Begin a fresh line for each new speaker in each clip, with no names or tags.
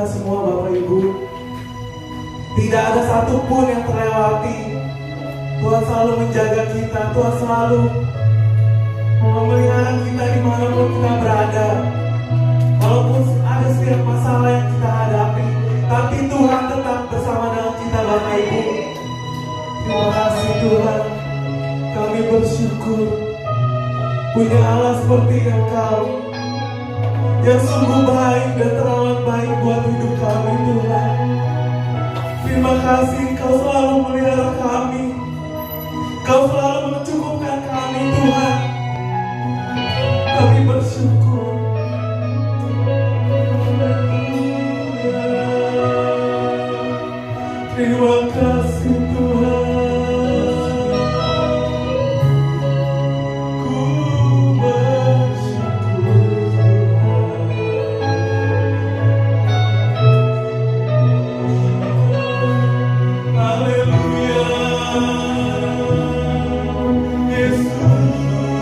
semua Bapak Ibu. Tidak ada satupun yang terlewati. Tuhan selalu menjaga kita, Tuhan selalu memelihara kita dimanapun kita berada. Walaupun ada setiap masalah yang kita hadapi, tapi Tuhan tetap bersama dengan kita Bapak Ibu. Terima kasih Tuhan. Kami bersyukur punya Allah seperti Engkau, yang sungguh baik dan teramat baik buat hidup kami Tuhan. Terima kasih Engkau selalu melihara kami, Engkau selalu mencukupkan kami Tuhan. Kami bersyukur. Terima kasih Tuhan. Haleluya, Yesus.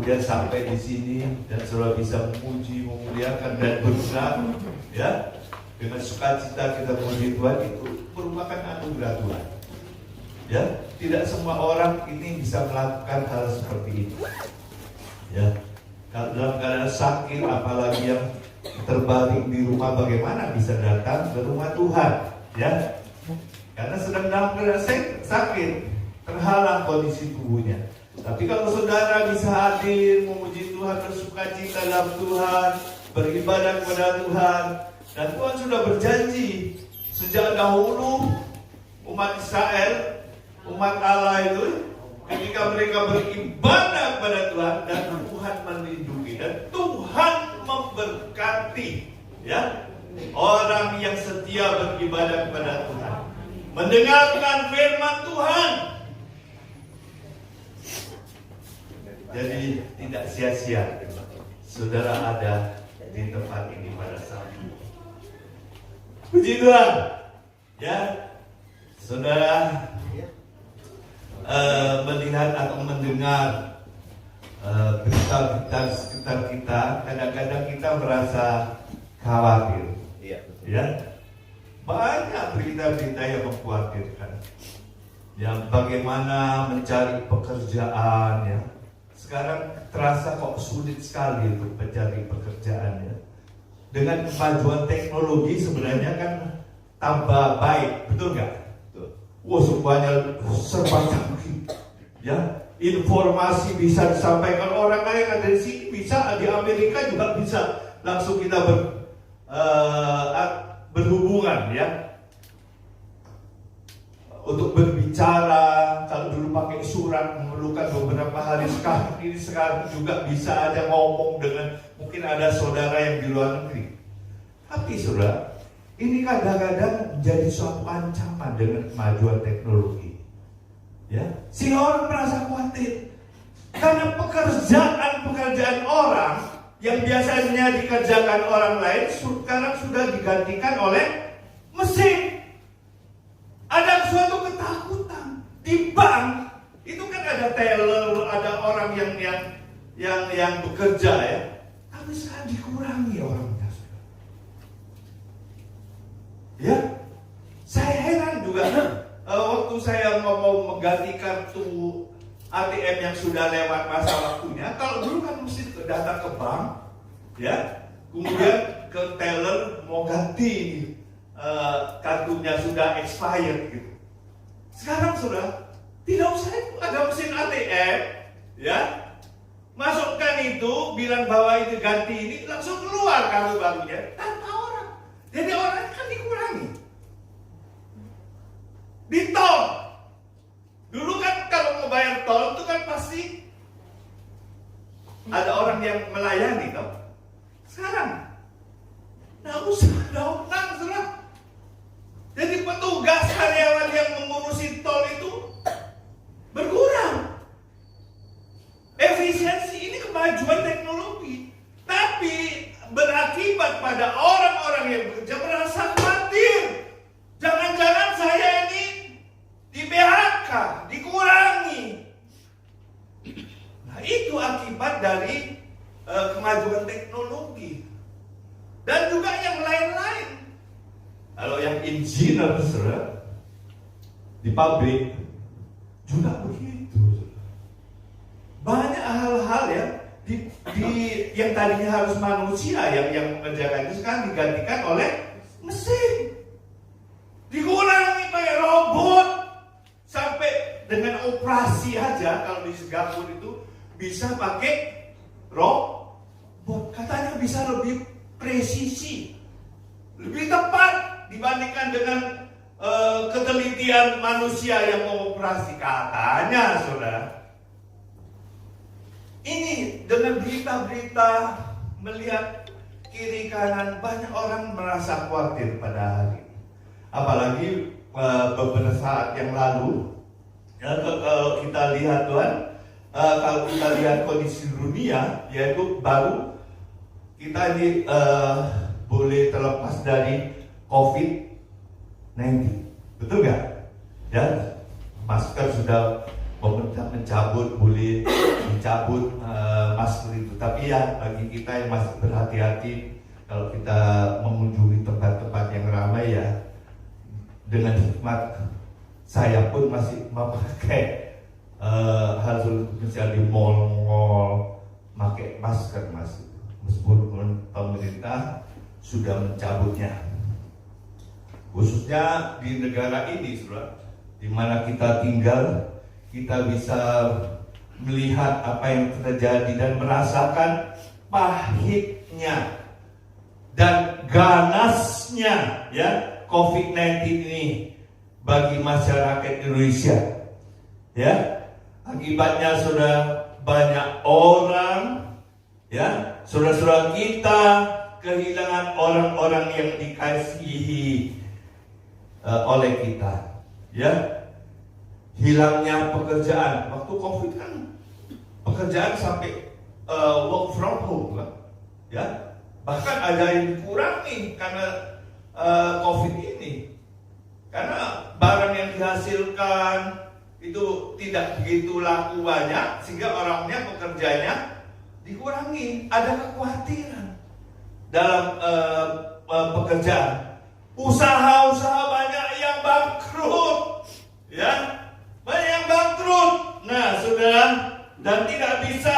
kemudian sampai di sini dan saudara bisa memuji, memuliakan dan berusaha, ya, dengan sukacita kita memuji Tuhan, itu merupakan anugerah Tuhan. Ya, tidak semua orang ini bisa melakukan hal seperti ini. Ya, kalau dalam keadaan sakit, apalagi yang terbaring di rumah, bagaimana bisa datang ke rumah Tuhan? Ya, karena sedang dalam keadaan sakit, terhalang kondisi tubuhnya. Tapi kalau saudara bisa hadir, memuji Tuhan, bersukacita dalam Tuhan, beribadah kepada Tuhan, dan Tuhan sudah berjanji sejak dahulu umat Israel, umat Allah itu, ketika mereka beribadah kepada Tuhan, dan Tuhan melindungi dan Tuhan memberkati, ya, orang yang setia beribadah kepada Tuhan, mendengarkan firman Tuhan. Jadi tidak sia-sia saudara ada di tempat ini pada saat ini. Puji Tuhan, ya, saudara melihat atau mendengar berita-berita sekitar kita, kadang-kadang kita merasa khawatir. Ya, banyak berita-berita yang mengkhawatirkan. Yang bagaimana mencari pekerjaan, ya. Sekarang terasa kok sulit sekali untuk mencari pekerjaannya. Dengan kemajuan teknologi sebenarnya kan tambah baik, betul nggak? Wah, semuanya serba canggih. Ya, informasi bisa disampaikan orang lain ada di sini, bisa di Amerika juga bisa langsung kita berhubungan, ya. Untuk berbicara, kalau dulu pakai surat memerlukan beberapa hari, sekarang juga bisa aja ngomong dengan mungkin ada saudara yang di luar negeri. Tapi saudara, ini kadang-kadang menjadi suatu ancaman dengan kemajuan teknologi. Ya, sehingga orang merasa khawatir karena pekerjaan orang yang biasanya dikerjakan orang lain sekarang sudah digantikan oleh mesin. Ada suatu ketakutan di bank itu kan ada teller, ada orang yang bekerja, ya. Tapi sekarang dikurangi orangnya. Ya, saya heran juga. Waktu saya mau mengganti kartu ATM yang sudah lewat masa waktunya, kalau dulu kan mesti datang ke bank, ya, kemudian ke teller mau ganti. Kartunya sudah expired gitu. Sekarang sudah tidak usah itu, ada mesin ATM, ya, masukkan itu, bilang bahwa itu ganti ini, langsung keluar kartu barunya tanpa orang. Jadi orang kan dikurangi. Di tol, dulu kan kalau mau bayar tol itu kan pasti ada orang yang melayani, toh. Sekarang nggak usah, sudah. Jadi petugas karyawan yang mengurusi tol itu berkurang. Efisiensi ini kemajuan teknologi, tapi berakibat pada orang-orang yang bekerja merasa khawatir. Jangan-jangan saya ini di PHK, dikurangi. Nah, itu akibat dari kemajuan teknologi. Dan juga yang lain-lain. Kalau yang engineer, saudara, di pabrik juga begitu, saudara. Banyak hal-hal ya yang tadinya harus manusia yang mengerjakan itu sekarang digantikan oleh mesin. Dikurangi pakai robot, sampai dengan operasi aja kalau di Singapura itu bisa pakai robot. Katanya bisa lebih presisi, lebih tepat dibandingkan dengan ketelitian manusia yang mengoperasi, katanya, saudara. Ini dengan berita-berita melihat kiri kanan, banyak orang merasa khawatir pada hari ini. Apalagi beberapa saat yang lalu, ya, kalau kita lihat Tuhan, kalau kita lihat kondisi dunia, yaitu baru kita ini boleh terlepas dari COVID-19, betul nggak? Ya, masker sudah pemerintah mencabut, boleh dicabut ya bagi kita yang masih berhati-hati kalau kita mengunjungi tempat-tempat yang ramai ya, dengan hikmat saya pun masih memakai hal misalnya di mall pakai masker masih, meskipun pemerintah sudah mencabutnya. Khususnya di negara ini, saudara, di mana kita tinggal, kita bisa melihat apa yang terjadi dan merasakan pahitnya dan ganasnya ya COVID-19 ini bagi masyarakat Indonesia. Ya, akibatnya sudah banyak orang, ya, saudara-saudara kita kehilangan orang-orang yang dikasihi oleh kita, ya. Hilangnya pekerjaan. Waktu COVID kan pekerjaan sampai work from home, kan? Ya. Bahkan ada yang dikurangi karena COVID ini. Karena barang yang dihasilkan itu tidak begitu laku banyak, sehingga orangnya, pekerjanya dikurangi. Ada kekhawatiran dalam pekerjaan. Usaha-usaha banyak yang bangkrut, ya, banyak yang bangkrut. Nah, saudara, dan tidak bisa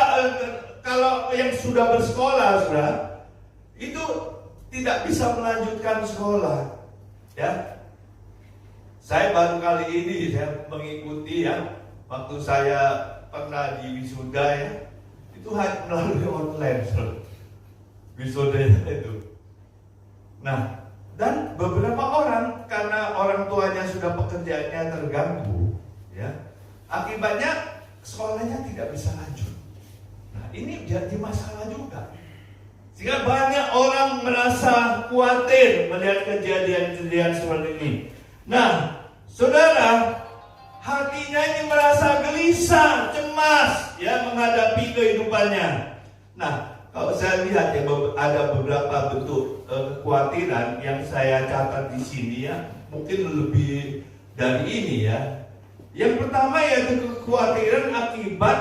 kalau yang sudah bersekolah, saudara, itu tidak bisa melanjutkan sekolah, ya. Saya baru kali ini saya mengikuti ya, waktu saya pernah di wisuda ya, itu hanya melalui online, saudara, wisudanya itu. Nah, dan beberapa orang karena orang tuanya sudah pekerjaannya terganggu, ya, akibatnya sekolahnya tidak bisa lanjut. Nah, ini jadi masalah juga. Sehingga banyak orang merasa khawatir melihat kejadian-kejadian seperti ini. Nah, saudara, hatinya ini merasa gelisah, cemas, ya, menghadapi kehidupannya. Nah, kalau saya lihat ya, ada beberapa bentuk kekhawatiran yang saya catat di sini ya, mungkin lebih dari ini ya. Yang pertama yaitu kekhawatiran akibat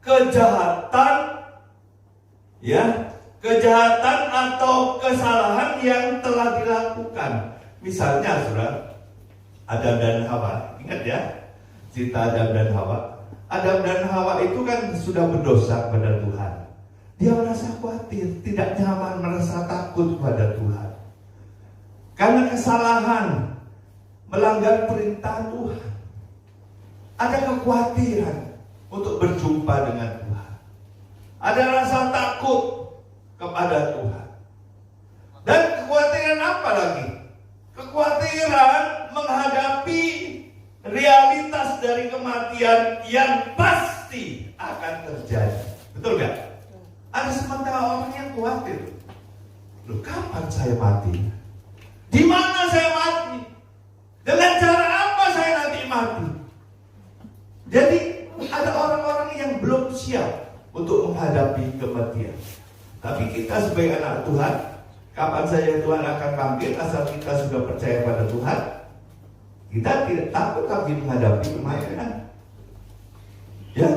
kejahatan, ya, kejahatan atau kesalahan yang telah dilakukan. Misalnya, saudara, Adam dan Hawa, ingat ya, cerita Adam dan Hawa. Adam dan Hawa itu kan sudah berdosa kepada Tuhan. Dia merasa khawatir, tidak nyaman, merasa takut kepada Tuhan. Karena kesalahan, melanggar perintah Tuhan. Ada kekhawatiran untuk berjumpa dengan Tuhan. Ada rasa takut kepada Tuhan. Dan kekhawatiran apa lagi? Kekhawatiran menghadapi realitas dari kematian yang pasti akan terjadi. Betul gak? Ada sementara orang yang khawatir. Loh, kapan saya mati? Di mana saya mati? Dengan cara apa saya nanti mati? Jadi ada orang-orang yang belum siap untuk menghadapi kematian. Tapi kita sebagai anak Tuhan, kapan saja Tuhan akan panggil, asal kita sudah percaya pada Tuhan, kita tidak takut lagi menghadapi kematian. Ya,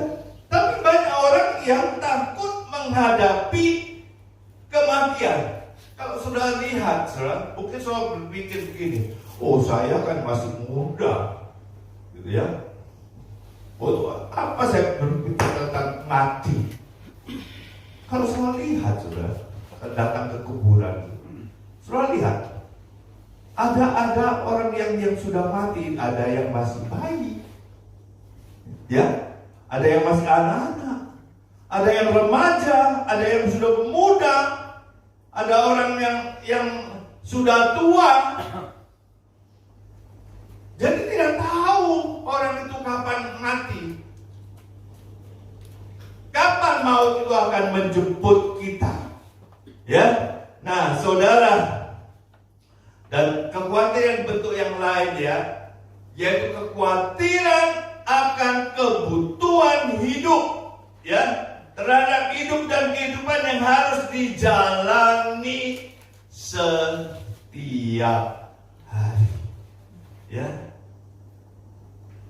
tapi banyak orang yang takut menghadapi kematian. Kalau sudah lihat, saudara, mungkin saudara berpikir begini, oh saya kan masih muda, gitu ya. Oh, apa saya berpikir tentang mati? Kalau saudara lihat, saudara, datang ke kuburan, saudara lihat, ada orang yang sudah mati, ada yang masih bayi, ya, ada yang masih anak-anak, ada yang remaja, ada yang sudah pemuda, ada orang yang sudah tua. Jadi tidak tahu orang itu kapan mati. Kapan maut itu akan menjemput kita. Ya. Nah, saudara, dan kekhawatiran bentuk yang lain ya, yaitu kekhawatiran akan kebutuhan hidup, ya, terhadap hidup dan kehidupan yang harus dijalani setiap hari. Ya.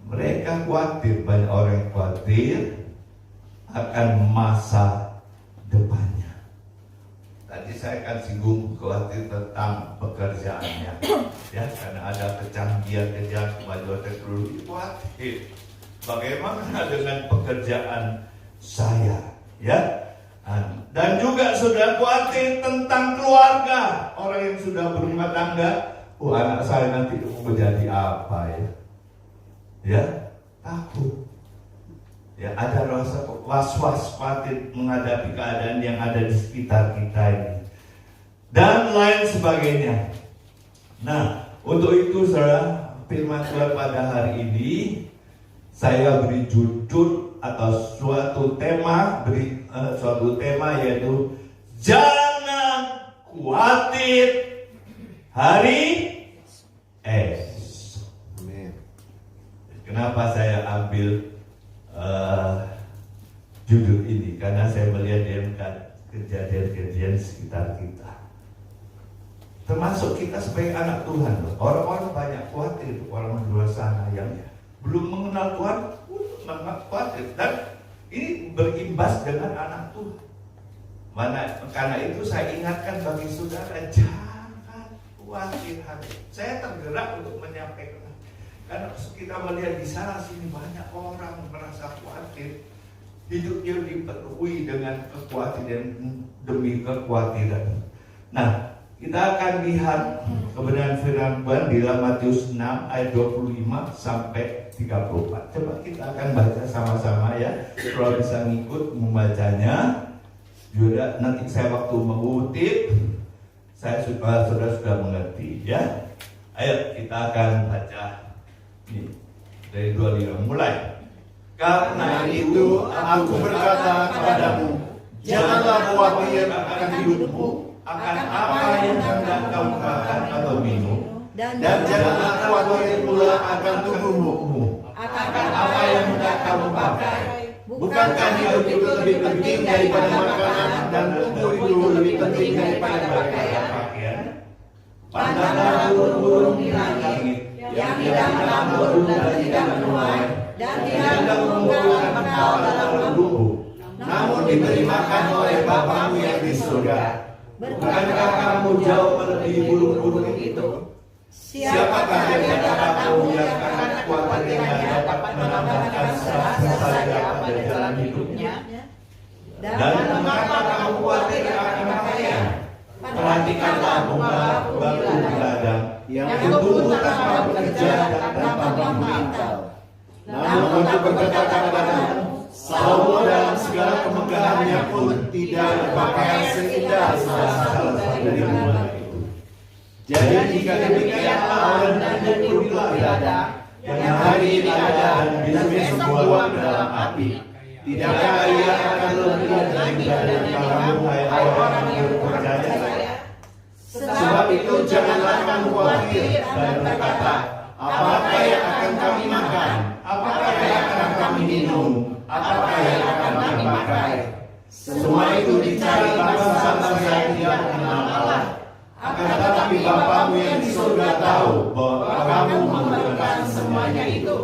Mereka khawatir, banyak orang yang khawatir akan masa depan. saya akan singgung khawatir tentang pekerjaannya. Ya, karena ada kecanggihan kemajuan teknologi, khawatir bagaimana dengan pekerjaan saya, ya. Dan juga sudah khawatir tentang keluarga, orang yang sudah berumah tangga. Anak saya nanti mau menjadi apa ya? Ya, takut. Ya, ada rasa was-was khawatir menghadapi keadaan yang ada di sekitar kita ini dan lain sebagainya. Nah, untuk itu saudara, firman Tuhan pada hari ini saya beri judul atau suatu tema yaitu jangan khawatir hari esok. Kenapa saya ambil judul ini? Karena saya melihat kejadian-kejadian sekitar kita, termasuk kita sebagai anak Tuhan. Orang-orang banyak khawatir, orang di luar sana yang belum mengenal Tuhan sangat khawatir, dan ini berimbas dengan anak Tuhan. Karena itu saya ingatkan bagi saudara, jangan khawatir hari. Saya tergerak untuk menyampaikan, karena kita melihat di sana sini banyak orang merasa khawatir, hidupnya dipenuhi dengan kekhawatiran demi kekhawatiran. Nah, kita akan lihat kebenaran firman Tuhan di dalam Matius 6 ayat 25 sampai 34. Coba kita akan baca sama-sama ya. Kalau bisa ngikut membacanya, juga nanti saya waktu mengutip, saya sudah mengerti ya. Ayo kita akan baca. Ini dari 25 mulai.
Karena itu aku berkata kepadamu, janganlah khawatir akan hidupmu,
akan apa yang hendak kamu makan atau minum,
dan janganlah khawatir pula akan tubuhmu,
akan
apa yang hendak kamu pakai. Bukankah hidup itu lebih penting daripada makanan, dan tubuh itu lebih penting daripada pakaian?
Pandanglah burung-burung di langit,
yang tidak menabur dan tidak menuai, dan tidak mengumpulkan bekal dalam
lubuk,
namun diberi makan oleh Bapamu yang di surga.
bukankah kamu jauh melebihi burung-burung itu? Siapakah yang katakanmu yang karena kekuatannya dapat menambahkan serasa saja pada jalan hidupnya? Dan mengapa kamu khawatir akan pakaian? Perhatikanlah batu di ladang
Yang
yang tumbuh tanpa bekerja dan tanpa
memintal. Namun aku berkata kepadamu, Salomo dalam segala kemegahannya pun tidak berpakaian seindah salah dari bunga itu. Jadi jika demikian awan dan perlu di ladang, yang hari ini ada dan besok dibuang dalam api, tidakkah ia akan lebih dari kamu, hai orang yang percaya? Sebab itu janganlah kamu khawatir dan berkata, apakah yang akan kami makan? Apakah yang akan kami minum? Apakah yang akan kami pakai? Semua itu dicari bangsa-bangsa yang tidak mengenal Allah. Akan tetapi Bapamu yang di surga tahu bahwa kamu memerlukan semuanya itu.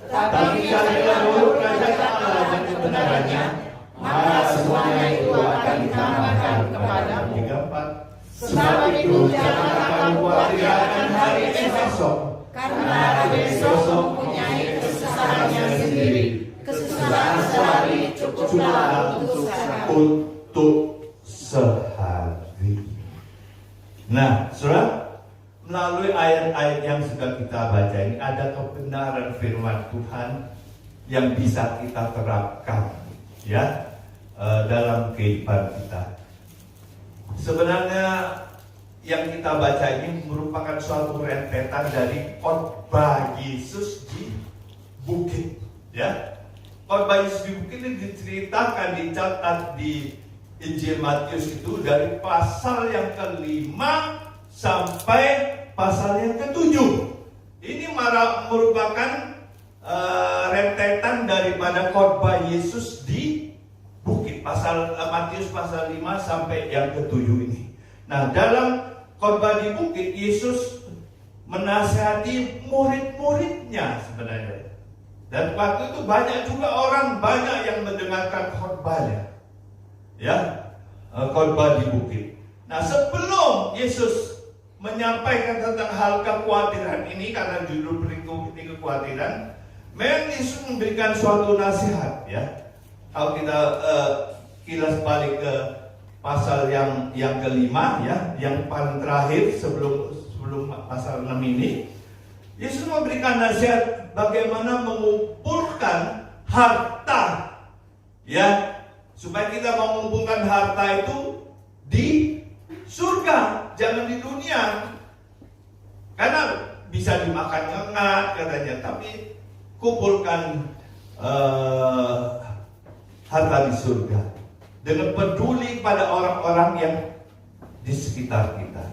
Tapi carilah dulu kerajaan Allah dan kebenarannya, maka semuanya itu akan ditambahkan kepadamu.
34.
Sebab itu janganlah kamu khawatir akan hari esok,
karena hari esok mempunyai kesusahannya sendiri. Kesusahan sehari cukuplah untuk
sehari. Nah, saudara, melalui ayat-ayat yang sudah kita baca ini ada kebenaran firman Tuhan yang bisa kita terapkan ya dalam kehidupan kita. Sebenarnya yang kita baca ini merupakan suatu rentetan dari khotbah Yesus di bukit ya. Khotbah Yesus di bukit ini diceritakan, dicatat di Injil Matius itu dari pasal yang ke-5 sampai pasal yang ke-7. Ini merupakan rentetan daripada khotbah Yesus di bukit, Matius pasal 5 sampai yang ke-7 ini. Nah, dalam khotbah di bukit Yesus menasihati murid-muridnya sebenarnya. Dan waktu itu banyak juga orang yang mendengarkan khotbahnya. Ya, khotbah di bukit. Nah, sebelum Yesus menyampaikan tentang hal kekhawatiran ini, karena judul berikut ini kekhawatiran, memang Yesus memberikan suatu nasihat, ya. Kalau kita kilas balik ke pasal yang kelima, ya, yang paling terakhir sebelum pasal 6 ini, Yesus memberikan nasihat bagaimana mengumpulkan harta, ya, supaya kita mengumpulkan harta itu di surga, jangan di dunia. Karena bisa dimakan ngengat katanya, tapi kumpulkan harta di surga dengan peduli pada orang-orang yang di sekitar kita.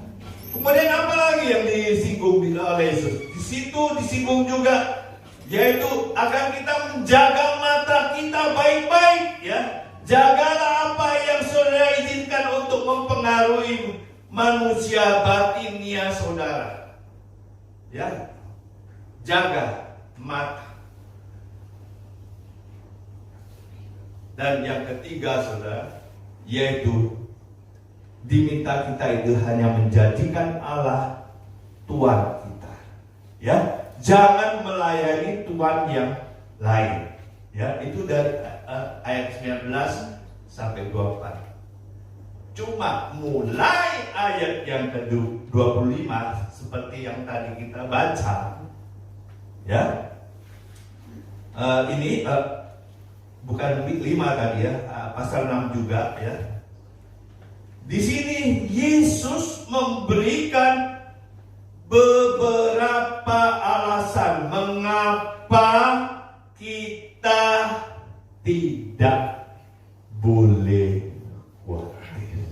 Kemudian apa lagi yang disinggung oleh Yesus? Di situ disinggung juga, yaitu agar kita menjaga mata kita baik-baik, ya. Jagalah apa yang saudara izinkan untuk mempengaruhi manusia batinnya saudara. Ya. Jaga mata. Dan yang ketiga saudara, yaitu diminta kita itu hanya menjadikan Allah Tuhan kita. Ya, jangan melayani Tuhan yang lain. Ya, itu dari ayat 19 sampai 24. Cuma mulai ayat yang ke-25 seperti yang tadi kita baca. Ya. Ini bukan 5 tadi ya, pasal 6 juga ya. Di sini Yesus memberikan beberapa alasan mengapa kita tidak boleh khawatir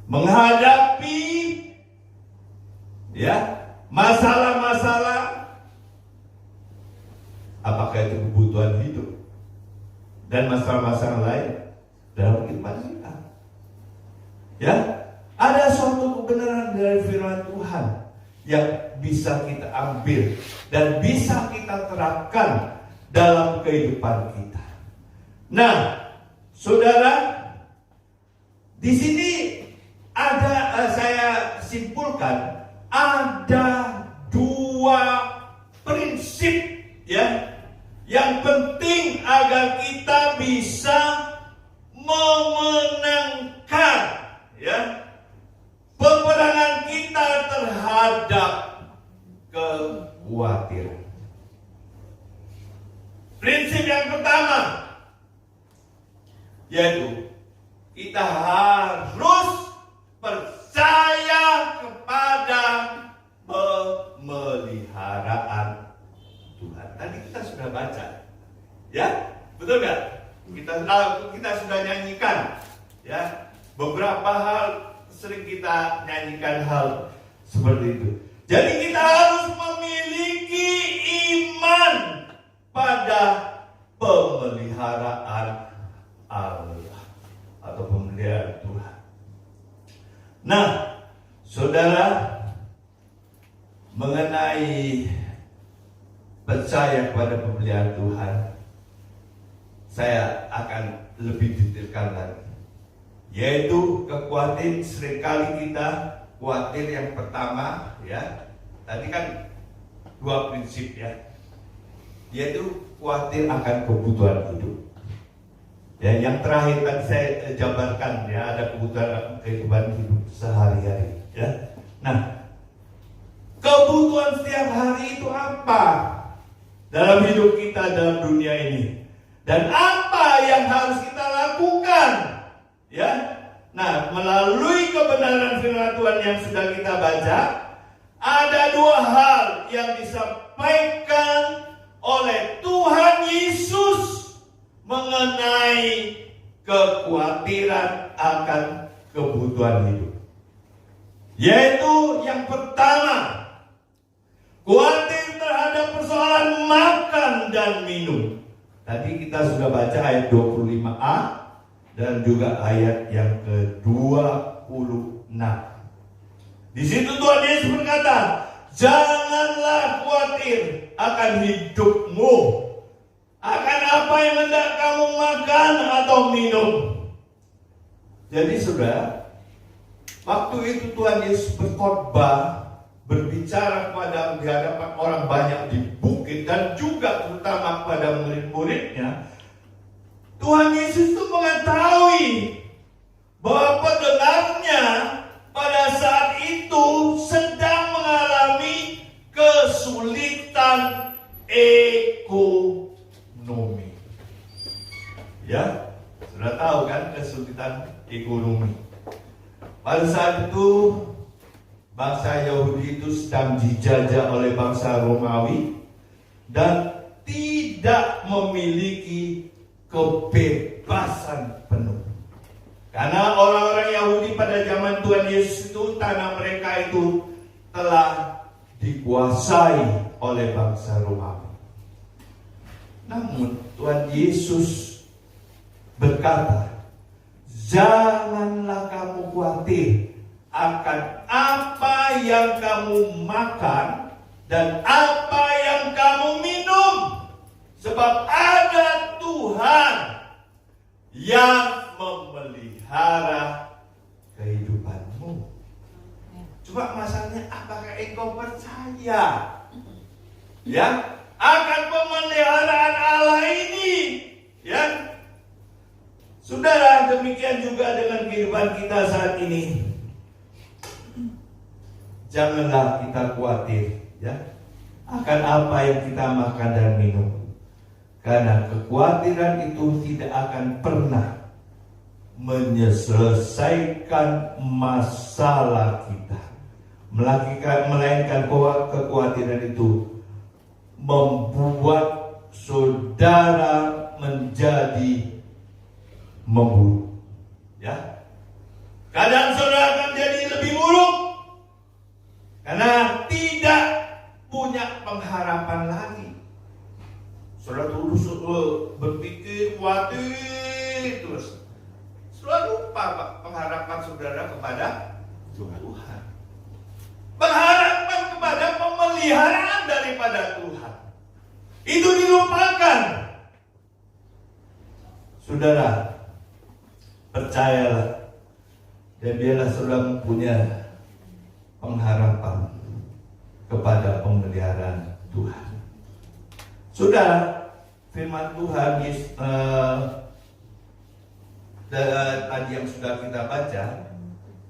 menghadapi ya masalah-masalah, apakah itu kebutuhan hidup dan masalah-masalah lain dalam kehidupan kita. Ya, ada suatu kebenaran dari firman Tuhan yang bisa kita ambil dan bisa kita terapkan dalam kehidupan kita. Nah, saudara, di sini ada saya simpulkan ada 2 prinsip ya yang penting agar kita bisa memenangkan ya peperangan kita terhadap kekhawatiran. Prinsip yang pertama yaitu kita harus percaya kepada pemeliharaan Tuhan. Tadi kita sudah baca, ya, betul nggak? Kita sudah nyanyikan, ya, beberapa hal sering kita nyanyikan hal seperti itu. Jadi kita harus memiliki iman pada pemeliharaan Allah atau pemeliharaan Tuhan. Nah, saudara, mengenai percaya kepada pemeliharaan Tuhan, saya akan lebih detailkan lagi. Yaitu kekhawatiran, seringkali kita khawatir yang pertama ya. Tadi kan 2 prinsip ya. Yaitu khawatir akan kebutuhan hidup. Ya, yang terakhir tadi saya jabarkan ya, ada kebutuhan kehidupan hidup sehari-hari ya. Nah, kebutuhan setiap hari itu apa dalam hidup kita dalam dunia ini, dan apa yang harus kita lakukan ya. Nah, melalui kebenaran firman Tuhan yang sudah kita baca, ada 2 hal yang disampaikan oleh Tuhan Yesus mengenai kekhawatiran akan kebutuhan hidup. Yaitu yang pertama, khawatir terhadap persoalan makan dan minum. Tadi kita sudah baca ayat 25a dan juga ayat yang ke-26. Di situ Tuhan Yesus berkata, janganlah khawatir akan hidupmu, akan apa yang hendak kamu makan atau minum. Jadi saudara, Waktu itu Tuhan Yesus berkhotbah, berbicara di hadapan orang banyak di bukit dan juga terutama kepada murid-muridnya. Tuhan Yesus itu mengetahui bahwa pendengarnya pada saat itu sedang mengalami kesulitan ekonomi. Ya, sudah tahu kan kesulitan ekonomi. Pada saat itu bangsa Yahudi itu sedang dijajah oleh bangsa Romawi dan tidak memiliki kebebasan penuh. Karena orang-orang Yahudi pada zaman Tuhan Yesus itu, tanah mereka itu telah dikuasai oleh bangsa Romawi. Namun Tuhan Yesus berkata, janganlah kamu khawatir akan apa yang kamu makan dan apa yang kamu minum, sebab ada Tuhan yang memelihara kehidupanmu. Cuma masalahnya, apakah engkau percaya ya akan pemeliharaan Allah ini? Ya, saudara, demikian juga dengan kehidupan kita saat ini. Janganlah kita khawatir ya akan apa yang kita makan dan minum, karena kekhawatiran itu tidak akan pernah menyelesaikan masalah kita. Melainkan kekhawatiran itu membuat saudara menjadi memburuk. Ya, keadaan saudara akan jadi lebih buruk karena tidak punya pengharapan lagi. Saudara terus berpikir khawatir terus. Saudara lupa pengharapan saudara kepada Tuhan. Pengharapan kepada pemeliharaan daripada Tuhan itu dilupakan. Saudara, percayalah dan biarlah saudara mempunyai pengharapan kepada pemeliharaan Tuhan. Saudara, firman Tuhan tadi yang sudah kita baca,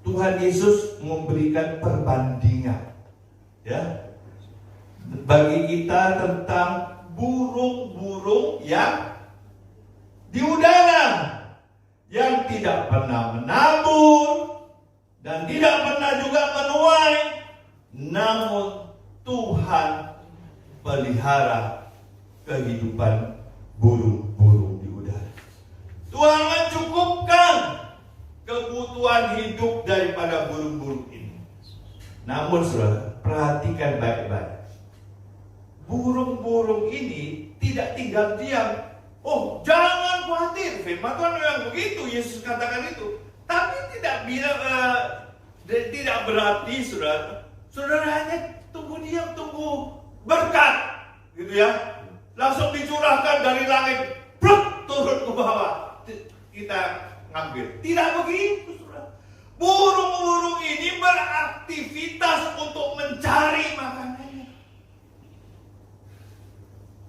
Tuhan Yesus memberikan perbandingan ya bagi kita tentang burung-burung yang di udara, yang tidak pernah menabur dan tidak pernah juga menuai, namun Tuhan pelihara kehidupan burung-burung di udara. Tuhan mencukupkan kebutuhan hidup daripada burung-burung ini. Namun saudara, perhatikan baik-baik. Burung-burung ini tidak tinggal diam. Oh, jangan khawatir. Firman Tuhan memang begitu, Yesus katakan itu. Tapi tidak berarti saudara hanya tunggu diam, tunggu berkat, gitu ya. Langsung dicurahkan dari langit, bruk, turun ke bawah. Kita ngambil. Tidak begitu, saudara. Burung-burung ini beraktivitas untuk mencari makanannya.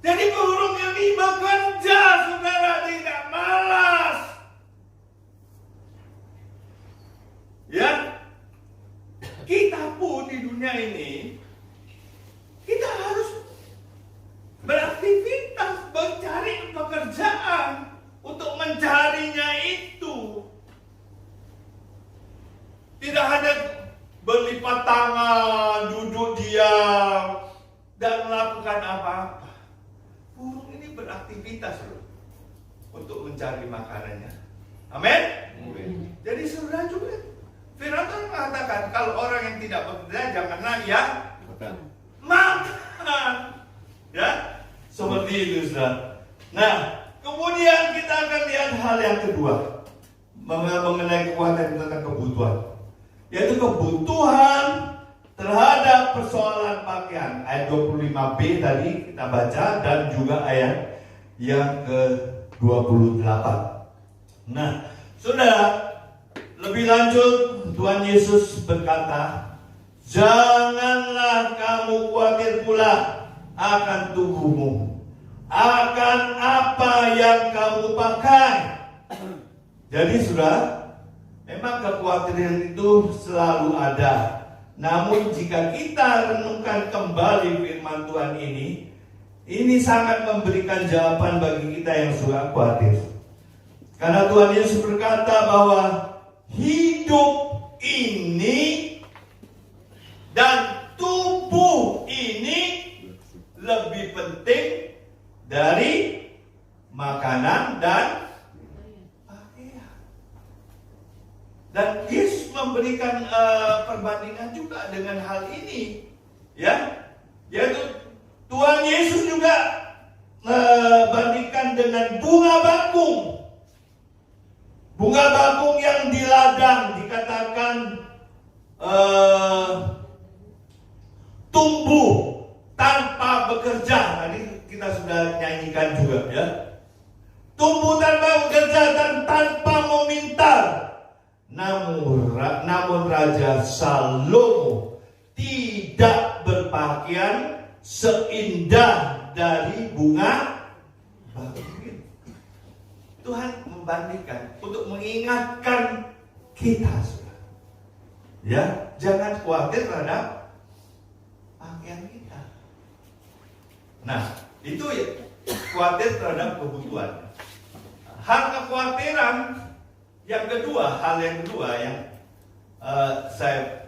Jadi burung ini bekerja, saudara, tidak malas. Ya, kita pun di dunia ini, kita harus beraktivitas, mencari pekerjaan untuk mencarinya itu. Tidak hanya berlipat tangan, duduk diam, dan melakukan apa-apa. Burung ini beraktivitas loh untuk mencari makanannya. Amin? Jadi saudara juga, Firman Tuhan mengatakan kalau orang yang tidak bekerja janganlah ia makan. Ya, seperti itu saudara. Nah, kemudian kita akan lihat hal yang kedua mengenai kekuatan tentang kebutuhan, yaitu kebutuhan terhadap persoalan pakaian. Ayat 25b tadi kita baca dan juga ayat yang ke-28. Nah, saudara, lebih lanjut Tuhan Yesus berkata, janganlah kamu khawatir pula akan tubuhmu, akan apa yang kamu pakai. Jadi saudara, memang kekhawatiran itu selalu ada. Namun jika kita renungkan kembali firman Tuhan ini sangat memberikan jawaban bagi kita yang suka khawatir. Karena Tuhan Yesus berkata bahwa hidup ini dan tubuh ini lebih penting dari makanan dan pakaian. Dan Yesus memberikan perbandingan juga dengan hal ini, ya, yaitu Tuhan Yesus juga bandingkan dengan bunga bakung. Bunga bakung yang di ladang dikatakan tumbuh tanpa bekerja. Tadi kita sudah nyanyikan juga, ya. Tumbuh tanpa bekerja dan tanpa meminta. Namun Raja Salomo tidak berpakaian seindah dari bunga bakung. Tuhan membandingkan untuk mengingatkan kita, saudara. Ya, jangan khawatir terhadap pakaian kita. Nah, itu ya, khawatir terhadap kebutuhan. Hal kekhawatiran yang kedua, yang saya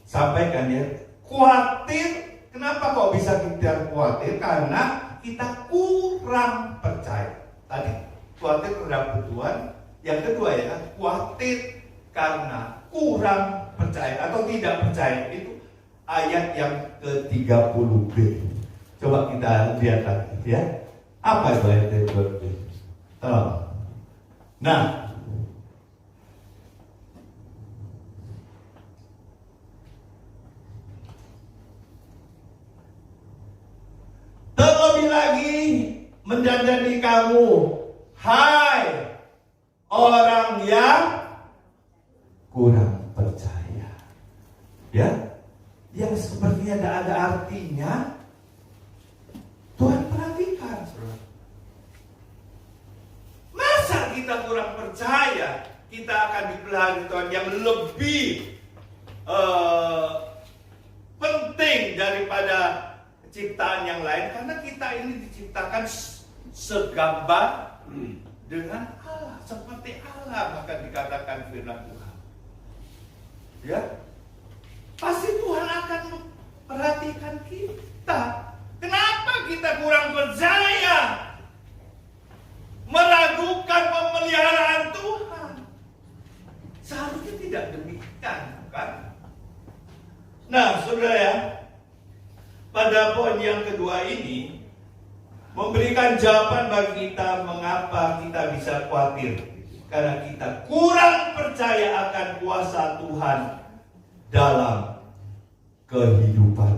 sampaikan, ya, khawatir. Kenapa kok bisa kita khawatir? Karena kita kurang percaya. Tadi khawatir terhadap kebutuhan. Yang kedua, ya, khawatir karena kurang percaya atau tidak percaya. Itu ayat yang ke-30b. Coba kita lihat lagi, ya. Apa itu ayat ke-30b? Tolong. Nah, terlebih lagi menjadi kamu, hai orang yang kurang percaya, ya, yang sepertinya tidak ada artinya. Tuhan perhatikan, saudara. Masa kita kurang percaya kita akan dipelihara Tuhan yang lebih penting daripada ciptaan yang lain, karena kita ini diciptakan segambar dengan Allah, seperti Allah, bahkan dikatakan firman Tuhan. Ya, pasti Tuhan akan memperhatikan kita. Kenapa kita kurang percaya, meragukan pemeliharaan Tuhan? Seharusnya tidak demikian, bukan? Nah, saudara, ya, pada poin yang kedua ini memberikan jawaban bagi kita mengapa kita bisa khawatir. Karena kita kurang percaya akan kuasa Tuhan dalam kehidupan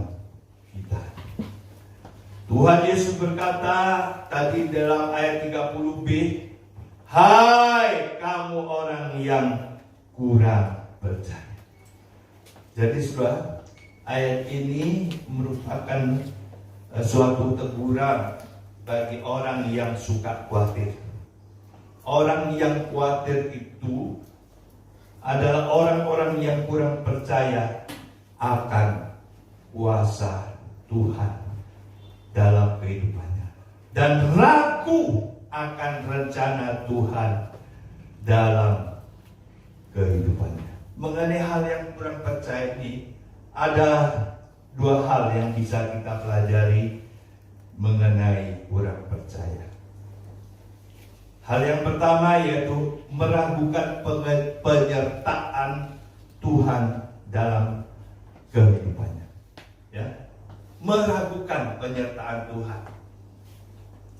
kita. Tuhan Yesus berkata tadi dalam ayat 30b, hai kamu orang yang kurang percaya. Jadi saudara, ayat ini merupakan suatu teguran bagi orang yang suka khawatir. Orang yang khawatir itu adalah orang-orang yang kurang percaya akan kuasa Tuhan dalam kehidupannya dan ragu akan rencana Tuhan dalam kehidupannya. Mengenai hal yang kurang percaya ini, ada dua hal yang bisa kita pelajari mengenai kurang percaya. Hal yang pertama yaitu meragukan penyertaan Tuhan dalam kehidupannya. Ya, meragukan penyertaan Tuhan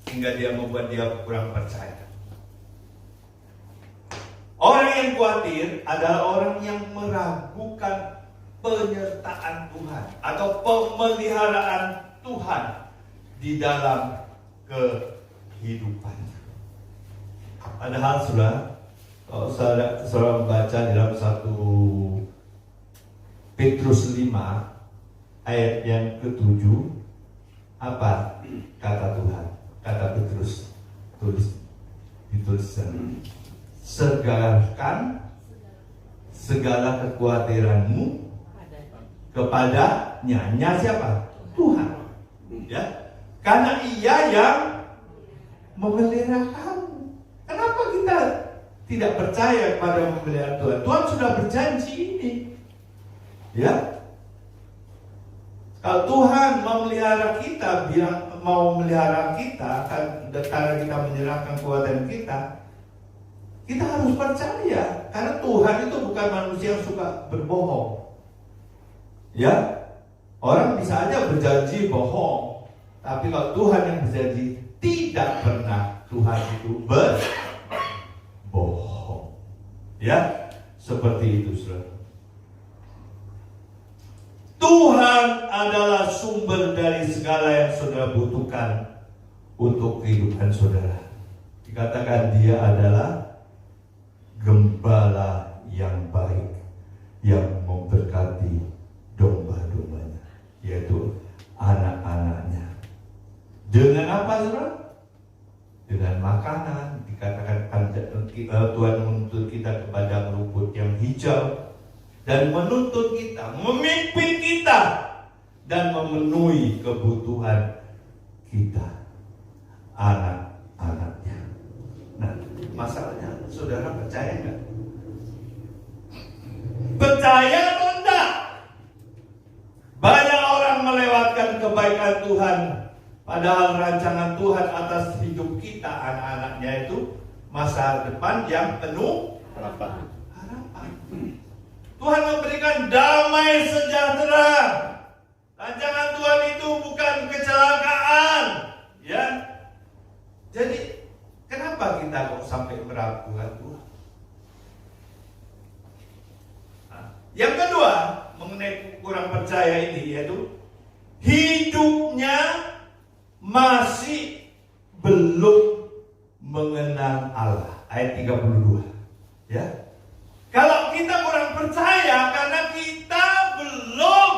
sehingga dia membuat dia kurang percaya. Orang yang khawatir adalah orang yang meragukan penyertaan Tuhan atau pemeliharaan Tuhan di dalam kehidupannya. Padahal saudara, Kalau saudara membaca dalam 1 Petrus 5 ayat yang ke-7, apa kata Tuhan? Kata Petrus dituliskan, segalakan segala kekhawatiranmu kepadanya. Siapa? Tuhan. Ya, karena Ia yang memelihara kamu. Kenapa kita tidak percaya kepada memelihara Tuhan? Tuhan sudah berjanji ini. Ya, kalau Tuhan memelihara kita, mau melihara kita, karena kita menyerahkan kekuatan kita harus percaya. Karena Tuhan itu bukan manusia yang suka berbohong. Ya, orang bisa aja berjanji bohong, tapi kalau Tuhan yang berjanji, tidak pernah Tuhan itu berbohong. Ya, seperti itu, saudara. Tuhan adalah sumber dari segala yang saudara butuhkan untuk kehidupan saudara. Dikatakan Dia adalah gembala yang baik, yang memberkati domba-dombanya, yaitu anak-anaknya. Dengan apa, saudara? Dengan makanan. Dikatakan Tuhan menuntut kita kepada rumput yang hijau, dan menuntut kita, memimpin kita, dan memenuhi kebutuhan kita, anak-anaknya. Nah, masalahnya, saudara percaya nggak? Percaya atau enggak? Banyak orang melewatkan kebaikan Tuhan, padahal rancangan Tuhan atas hidup kita, anak-anaknya itu masa depan yang penuh harapan. Tuhan memberikan damai sejahtera. Rancangan Tuhan itu bukan kecelakaan, ya. Jadi kenapa kita kok sampai meragukan Tuhan? Nah, yang kedua, mengenai kurang percaya ini, yaitu hidupnya masih belum mengenal Allah. Ayat 32. Ya. Kalau kita kurang percaya karena kita belum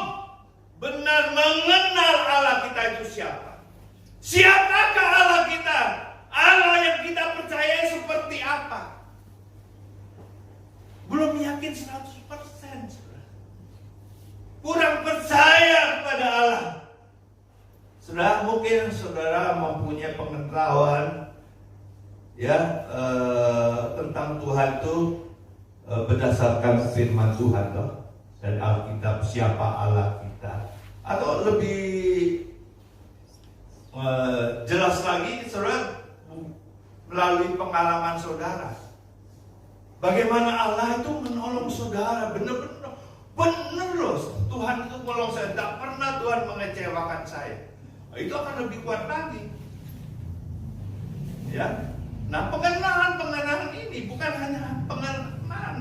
benar mengenal Allah kita itu siapa. Siapakah Allah kita? Allah yang kita percaya seperti apa? Belum yakin 100%. Kurang percaya kepada Allah. Saudara, mungkin saudara mempunyai pengetahuan ya tentang Tuhan itu berdasarkan firman Tuhan dan Alkitab, siapa Allah kita, atau lebih jelas lagi, saudara, melalui pengalaman saudara. Bagaimana Allah itu menolong saudara, benar-benar loh, Tuhan itu menolong saya, tidak pernah Tuhan mengecewakan saya. Itu akan lebih kuat lagi. Ya, nah pengenalan ini bukan hanya pengenalan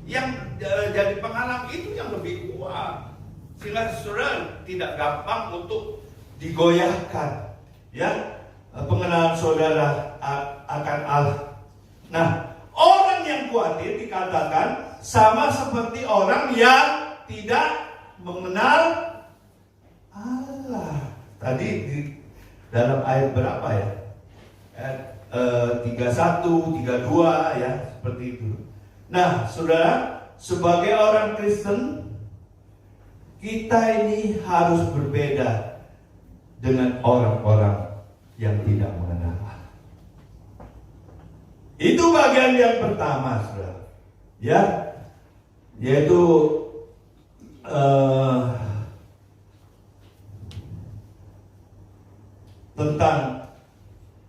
yang jadi pengalaman, itu yang lebih kuat, sehingga saudara tidak gampang untuk digoyahkan. Ya, pengenalan saudara akan Allah. Nah, orang yang khawatir dikatakan sama seperti orang yang tidak mengenal Allah. Tadi di dalam ayat berapa ya? 31, 32 ya, seperti itu. Nah, saudara, sebagai orang Kristen, kita ini harus berbeda dengan orang-orang yang tidak mengenal Allah. Itu bagian yang pertama, saudara. Ya, yaitu tentang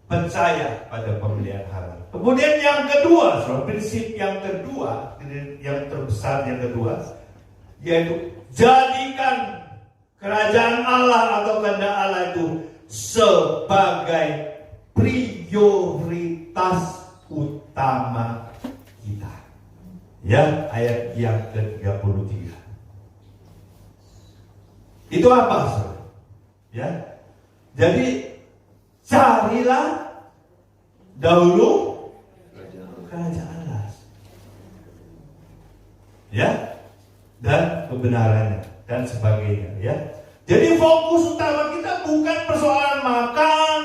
percaya pada pemeliharaan. Kemudian yang kedua, prinsip yang kedua, yang terbesar yang kedua, yaitu jadikan kerajaan Allah atau kehendak Allah itu sebagai prioritas utama kita. Ya, ayat yang ke-33. Itu apa, saudara? Ya. Jadi carilah dahulu kerajaan Allah. ya, dan kebenarannya dan sebagainya, ya. Jadi fokus utama kita bukan persoalan makan,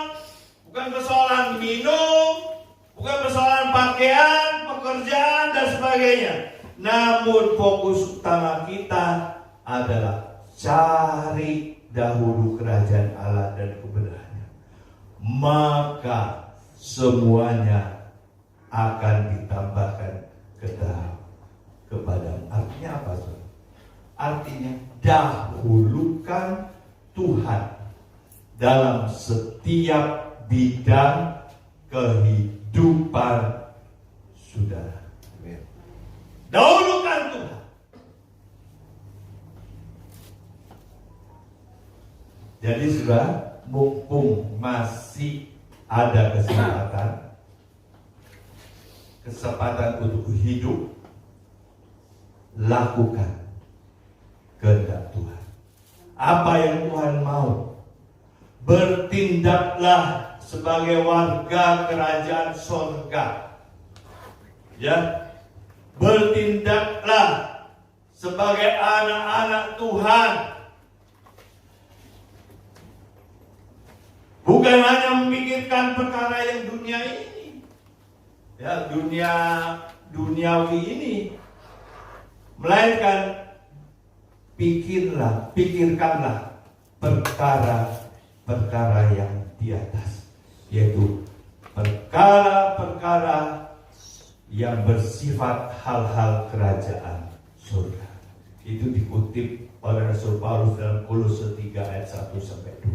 bukan persoalan minum, bukan persoalan pakaian, pekerjaan dan sebagainya. Namun fokus utama kita adalah cari dahulu kerajaan Allah dan kebenarannya. Maka semuanya akan ditambahkan kepadamu. Artinya apa, saudara? Artinya dahulukan Tuhan dalam setiap bidang kehidupan saudara. Dahulukan Tuhan. Jadi saudara, mumpung masih ada kesempatan untuk hidup, lakukan kehendak Tuhan. Apa yang Tuhan mau, bertindaklah sebagai warga kerajaan surga. Ya, bertindaklah sebagai anak-anak Tuhan. Bukan hanya memikirkan perkara yang dunia ini, ya, duniawi ini, melainkan pikirkanlah perkara-perkara yang di atas, yaitu perkara-perkara yang bersifat hal-hal kerajaan surga. Itu dikutip oleh Rasul Paulus dalam Kolose 3 ayat 1-2.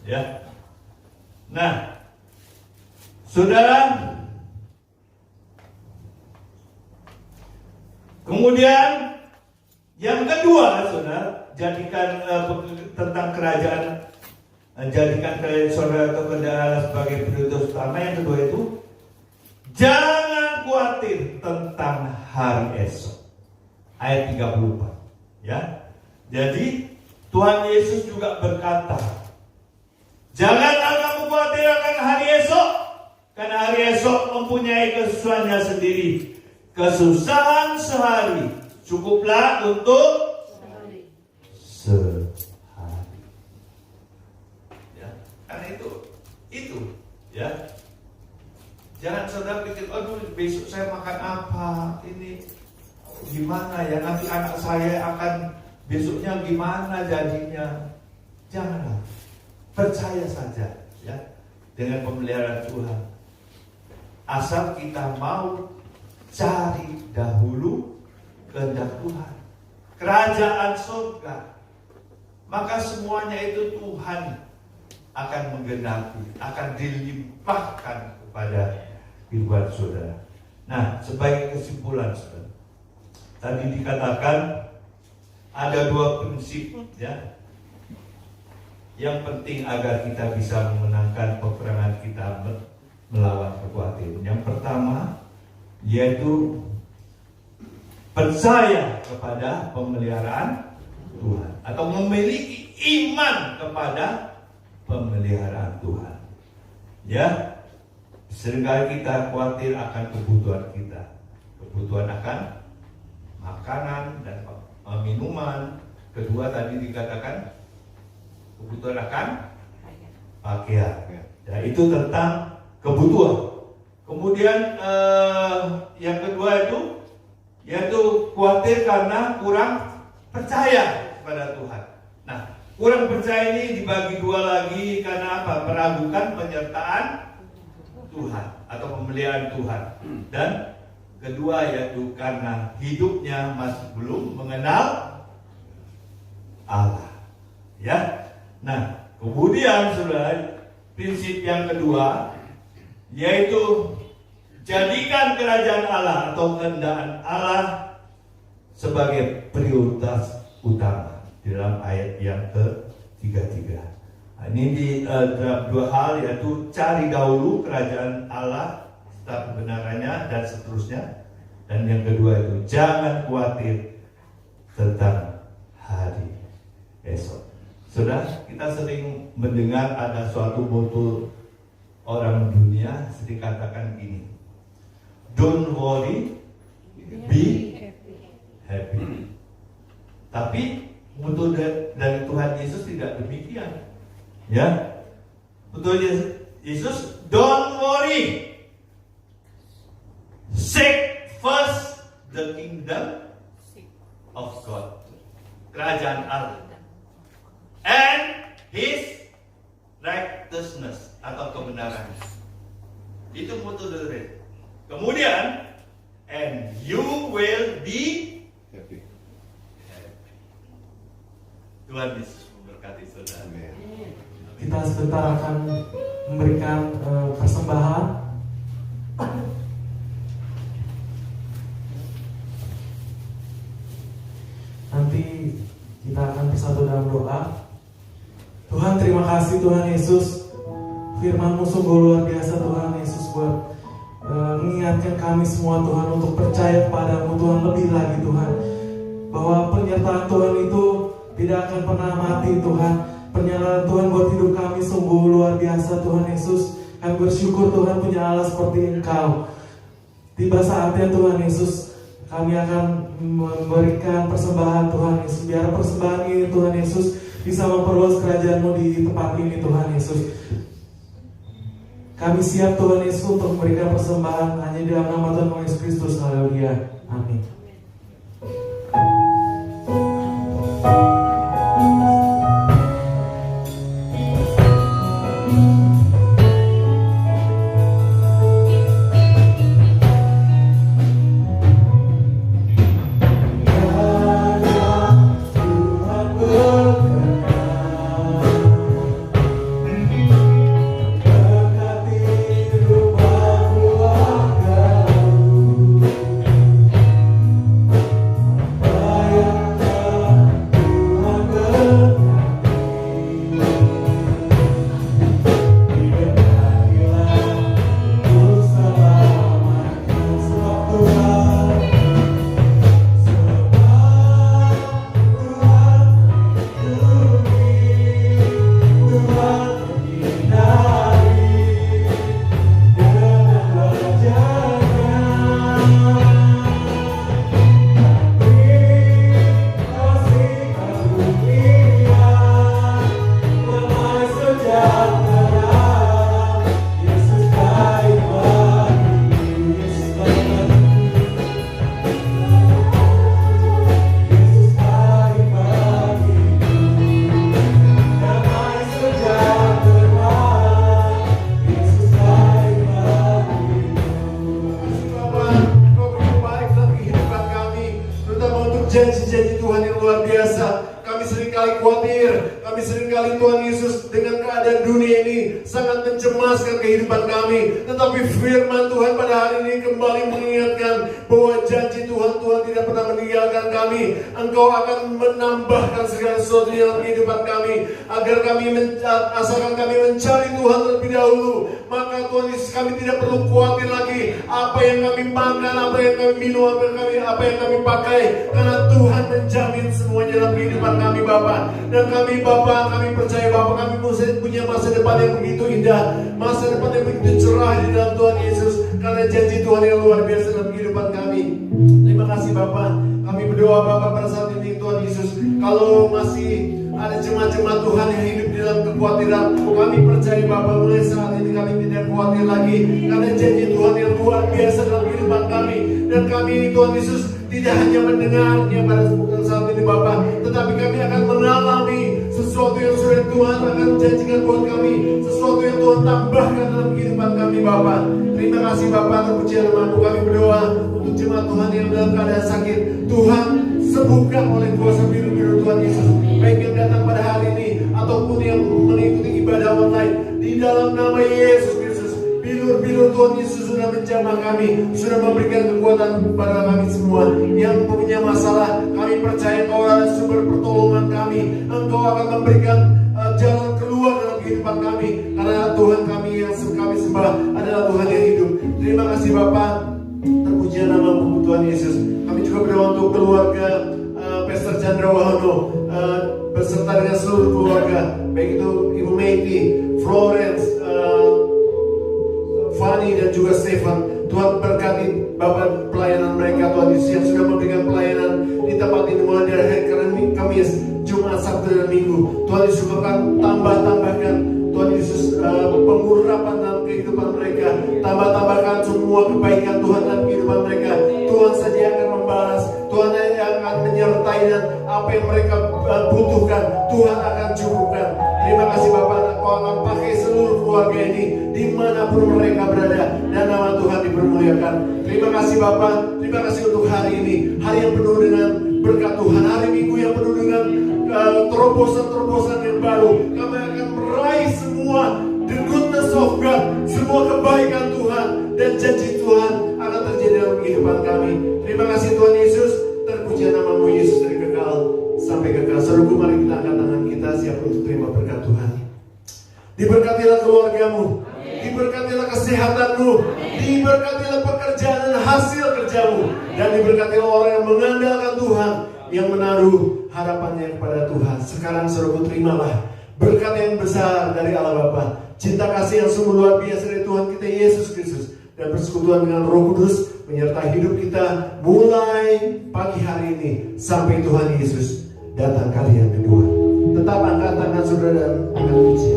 Ya. Nah, saudara, kemudian yang kedua, saudara, jadikan tentang kerajaan, jadikan kerajaan saudara atau kehendak sebagai prioritas utama. Yang kedua itu, jangan khawatir tentang hari esok. Ayat 34. Ya. Jadi Tuhan Yesus juga berkata, janganlah kamu khawatir akan hari esok, karena hari esok mempunyai kesusahannya sendiri. Kesusahan sehari cukuplah untuk sehari. Ya, karena itu, ya. Jangan saudara pikir, aduh besok saya makan apa, ini gimana ya, nanti anak saya akan besoknya gimana jadinya. Janganlah, percaya saja, ya, dengan pemeliharaan Tuhan. Asal kita mau cari dahulu kehendak Tuhan, kerajaan surga, maka semuanya itu Tuhan akan menggenapi, akan dilimpahkan kepada kehidupan saudara. Nah, sebagai kesimpulan, saudara, tadi dikatakan ada dua prinsip, ya, yang penting agar kita bisa memenangkan peperangan kita melawan kekhawatiran. Yang pertama yaitu percaya kepada pemeliharaan Tuhan, atau memiliki iman kepada pemeliharaan Tuhan. Ya, seringkali kita khawatir akan kebutuhan kita, kebutuhan akan makanan dan minuman. Kedua tadi dikatakan kebutuhan akan pakaian. Ya, itu tentang kebutuhan. Kemudian yang kedua itu yaitu khawatir karena kurang percaya kepada Tuhan. Nah, kurang percaya ini dibagi dua lagi karena apa? Meragukan penyertaan Tuhan atau pemeliharaan Tuhan. Dan kedua yaitu karena hidupnya masih belum mengenal Allah. Ya. Nah, kemudian saudara, prinsip yang kedua yaitu jadikan kerajaan Allah atau kehendak Allah sebagai prioritas utama dalam ayat yang ke-33. Nah, ini di dalam dua hal, yaitu cari dahulu kerajaan Allah serta kebenarannya dan seterusnya. Dan yang kedua itu jangan khawatir tentang hari esok. Saudara, kita sering mendengar ada suatu moto orang dunia sering katakan gini, don't worry, be happy. Tapi mutu dari Tuhan Yesus tidak demikian. Ya, mutu Yesus, don't worry. Seek first the kingdom of God, kerajaan Allah, and His righteousness atau kebenaran. Itu mutu dari. Kemudian, and you will be
Happy.
Tuhan Yesus memberkati saudara.
Kita sebentar akan memberikan persembahan. Nanti kita akan bersatu dalam doa. Tuhan, terima kasih Tuhan Yesus. Firman-Mu sungguh luar biasa Tuhan Yesus, buat mengingatkan kami semua Tuhan untuk percaya kepadamu Tuhan lebih lagi Tuhan, bahwa penyertaan Tuhan itu tidak akan pernah mati Tuhan. Penyertaan Tuhan buat hidup kami sungguh luar biasa Tuhan Yesus. Kami bersyukur Tuhan punya Allah seperti Engkau. Tiba saatnya Tuhan Yesus, kami akan memberikan persembahan Tuhan Yesus. Biar persembahan ini Tuhan Yesus bisa memperluas kerajaan-Mu di tempat ini Tuhan Yesus. Kami siap Tuhan Yesus untuk memberikan persembahan hanya di dalam nama Tuhan Yesus Kristus. Haleluya. Amin.
Janji-janji Tuhan yang luar biasa. Kami seringkali khawatir, kami seringkali Tuhan Yesus dengan keadaan dunia ini sangat mencemaskan kehidupan kami. Tetapi firman Tuhan pada hari ini kembali mengingatkan bahwa janji Tuhan tidak pernah meninggalkan kami. Engkau akan menambahkan segala sesuatu dalam kehidupan kami, agar kami asalkan kami mencari Tuhan terlebih dahulu. Maka Tuhan Yesus, kami tidak perlu khawatir lagi apa yang kami makan, apa yang kami minum, apa yang kami pakai, karena Tuhan menjamin semuanya dalam kehidupan kami Bapa. Dan kami Bapa, kami percaya Bapa, kami punya masa depan yang begitu indah, masa depan yang begitu cerah di dalam Tuhan Yesus, karena janji Tuhan yang luar biasa dalam kehidupan kami. Terima kasih Bapa. Kami berdoa Bapa pada saat ini Tuhan Yesus, kalau masih ada jemaat-jemaat Tuhan yang hidup di dalam kekhawatiran, kami percaya Bapa, mulai saat ini kami tidak khawatir lagi, karena janji Tuhan yang luar biasa dalam kehidupan kami. Dan kami Tuhan Yesus tidak hanya mendengarnya pada saat ini Bapa, tetapi kami akan mengalami sesuatu yang sudah Tuhan akan janjikan buat kami, sesuatu yang Tuhan tambahkan dalam kehidupan kami Bapa. Terima kasih Bapa, terpuji nama-Mu. Kami berdoa untuk jemaat Tuhan yang dalam keadaan sakit, Tuhan sembuhkan oleh kuasa biru-biru Tuhan Yesus, baik yang datang pada hari ini ataupun yang mengikuti ibadah online, di dalam nama Yesus Kristus. Bilur-bilur Tuhan Yesus sudah menjamah kami, sudah memberikan kekuatan kepada kami semua yang punya masalah. Kami percaya Engkau adalah sumber pertolongan kami. Engkau akan memberikan jalan keluar dalam kehidupan kami, karena Tuhan kami yang kami sembah adalah Tuhan yang hidup. Terima kasih Bapa, terpuji nama-Mu Tuhan Yesus. Kami juga berdoa untuk keluarga Pastor Chandra Wahono beserta dengan seluruh keluarga, baik itu Ibu Meiti, Florence, Fanny dan juga Stefan. Tuhan berkati Bapak pelayanan mereka Tuhan Yesus yang sudah memberikan pelayanan di Tuhan Yesus akan tambahkan Tuhan Yesus pengurapan dalam kehidupan mereka. Tambahkan semua kebaikan Tuhan dalam kehidupan mereka. Tuhan saja yang akan membalas, Tuhan yang akan menyertai, dan apa yang mereka butuhkan Tuhan akan cukupkan. Terima kasih Bapak, Kau akan pakai seluruh keluarga ini dimanapun mereka berada, dan nama Tuhan dipermuliakan. Terima kasih Bapak, terima kasih untuk hari ini, hari yang penuh dengan berkat Tuhan, hari Minggu yang penuh dengan terobosan-terobosan yang baru. Kami akan meraih semua the goodness of God, semua kebaikan Tuhan dan janji Tuhan akan terjadi dalam kehidupan kami. Terima kasih Tuhan Yesus, terpuji nama-Mu Yesus dari kekal sampai kekal. Saudaraku, mari kita angkat tangan kita siap untuk terima berkat Tuhan. Diberkatilah keluargamu, diberkatilah kesehatanmu, diberkatilah pekerjaan dan hasil kerjamu, dan diberkatilah orang yang mengandalkan Tuhan, yang menaruh harapannya kepada Tuhan. Sekarang saudaraku, terimalah berkat yang besar dari Allah Bapa, cinta kasih yang sungguh luar biasa dari Tuhan kita Yesus Kristus, dan persekutuan dengan Roh Kudus menyertai hidup kita mulai pagi hari ini sampai Tuhan Yesus datang kali yang kedua. Tetap angkat tangan saudara dan angkat puji.